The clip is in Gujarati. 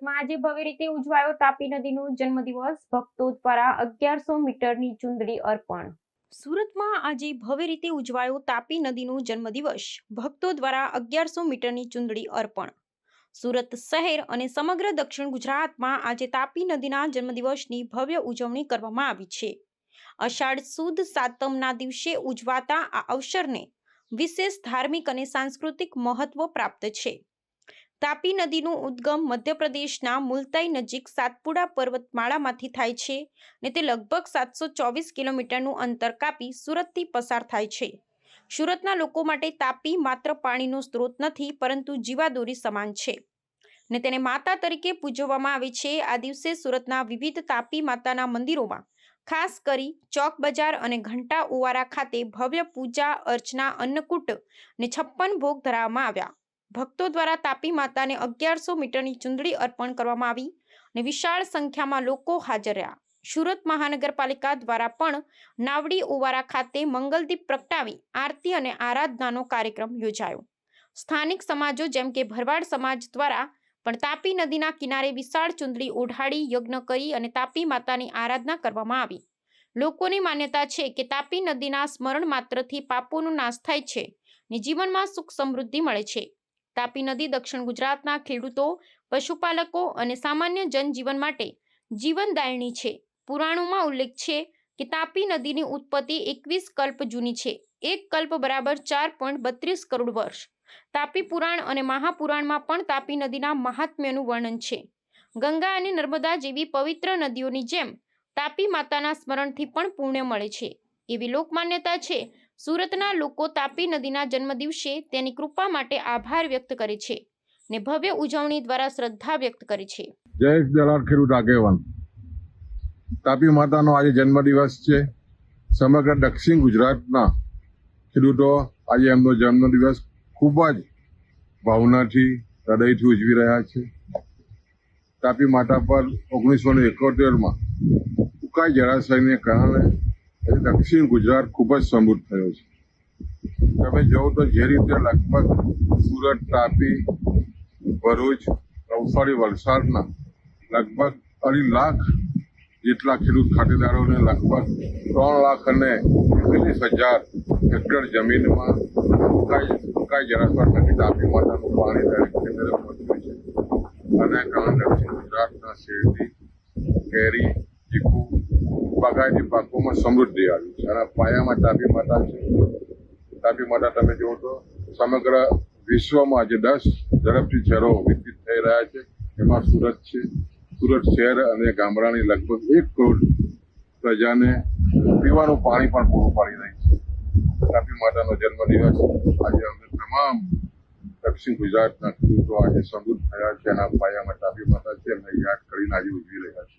સુરતમાં આજે ભવ્ય રીતે ઉજવાયો તાપી નદીનો જન્મદિવસ. ભક્તો દ્વારા 1100 મીટરની ચુંદડી અર્પણ. સુરતમાં આજે ભવ્ય રીતે ઉજવાયો તાપી નદીનો જન્મદિવસ. ભક્તો દ્વારા 1100 મીટરની ચુંદડી અર્પણ. સુરત શહેર અને સમગ્ર દક્ષિણ ગુજરાતમાં આજે તાપી નદીના જન્મદિવસની ભવ્ય ઉજવણી કરવામાં આવી છે. અષાઢ સુદ સાતમના દિવસે ઉજવાતા આ અવસરને વિશેષ ધાર્મિક અને સાંસ્કૃતિક મહત્વ પ્રાપ્ત છે. તાપી નદીનું ઉદ્ગમ મધ્યપ્રદેશના મુલતાઈ નજીક સાતપુડા પર્વતમાળામાંથી થાય છે અને તે લગભગ 724 કિલોમીટરનું અંતર કાપી સુરતથી પસાર થાય છે. સુરતના લોકો માટે તાપી માત્ર પાણીનો સ્ત્રોત નથી, પરંતુ જીવાદોરી સમાન છે ને તેને માતા તરીકે પૂજવામાં આવે છે. આ દિવસે સુરતના વિવિધ તાપી માતાના મંદિરોમાં, ખાસ કરી ચોક બજાર અને ઘંટા ઓવારા ખાતે ભવ્ય પૂજા અર્ચના, અન્નકૂટ ને 56 ભોગ ધરાવવામાં આવ્યા. ભક્તો દ્વારા તાપી માતાને 1100 મીટરની ચુંદડી અર્પણ કરવામાં આવી અને વિશાળ સંખ્યામાં લોકો હાજર રહ્યા. સુરત મહાનગરપાલિકા દ્વારા પણ નાવડી ઓવારા ખાતે મંગલદીપ પ્રગટાવી આરતી અને આરાધનાનો કાર્યક્રમ યોજાયો. સ્થાનિક સમાજો જેમ કે ભરવાડ સમાજ દ્વારા પણ તાપી નદીના કિનારે વિશાળ ચુંદડી ઓઢાડી યજ્ઞ કરી અને તાપી માતાની આરાધના કરવામાં આવી. લોકોની માન્યતા છે કે તાપી નદીના સ્મરણ માત્રથી પાપોનો નાશ થાય છે અને જીવનમાં સુખ સમૃદ્ધિ મળે છે. તાપી નદી દક્ષિણ ગુજરાતના ખેડૂતો, પશુપાલકો અને સામાન્ય જનજીવન માટે જીવનદાયિની છે. પુરાણોમાં ઉલ્લેખ છે કે તાપી નદીની ઉત્પત્તિ 21 કલ્પ જૂની છે. એક કલ્પ બરાબર 4.32 કરોડ વર્ષ. તાપી પુરાણ અને મહાપુરાણમાં પણ તાપી નદીના મહાત્મ્યનું વર્ણન છે. ગંગા અને નર્મદા જેવી પવિત્ર નદીઓની જેમ તાપી માતાના સ્મરણથી પણ પુણ્ય મળે છે, એવી લોકમાન્યતા છે. સુરતના લોકો તાપી નદીના જન્મદિવસે તેની કૃપા માટે આભાર વ્યક્ત કરે છે ને ભવ્ય ઉજવણી દ્વારા શ્રદ્ધા વ્યક્ત કરે છે. જય દલાલ ખેડૂત આગેવાન. તાપી માતાનો આજે જન્મદિવસ છે. સમગ્ર દક્ષિણ ગુજરાતના ખેડૂતો આજે એમનો જન્મદિવસ ખૂબ જ ભાવનાથી, હૃદયથી ઉજવી રહ્યા છે. તાપી માતા પર 1971માં ઉકાઈ જળાશયને કારણે દક્ષિણ ગુજરાત ખૂબ જ સમૃદ્ધ થયો છે. તમે જોવો તો જે રીતે લગભગ સુરત, તાપી, ભરૂચ, નવસારી, વલસાડના લગભગ 2.5 લાખ જેટલા ખેડૂત ખાતેદારોને લગભગ 3 લાખ અને 41,000 હેક્ટર જમીનમાં ઉકાઈ જળાશય થકી તાપી માતાનું પાણી દરેક ખેતરે પહોંચ્યું છે. અને દક્ષિણ ગુજરાતના શેરડી, કેરી, ચીકુ, બાગાયતી પાકોમાં સમૃદ્ધિ આવી છે. અને પાયામાં તાપી માતા છે. તાપી માતા તમે જુઓ તો સમગ્ર વિશ્વમાં આજે 10 ઝડપથી શહેરો વિકસિત થઈ રહ્યા છે. એમાં સુરત છે. સુરત શહેર અને ગામડાની લગભગ 1 કરોડ પ્રજાને પીવાનું પાણી પણ પૂરું પાડી રહી છે. તાપી માતાનો જન્મદિવસ આજે અમે તમામ દક્ષિણ ગુજરાતના ખેડૂતો આજે સમૃદ્ધ થયા છે. એના પાયામાં તાપી માતા છે, એમને યાદ કરીને આજે ઉજવી રહ્યા છે.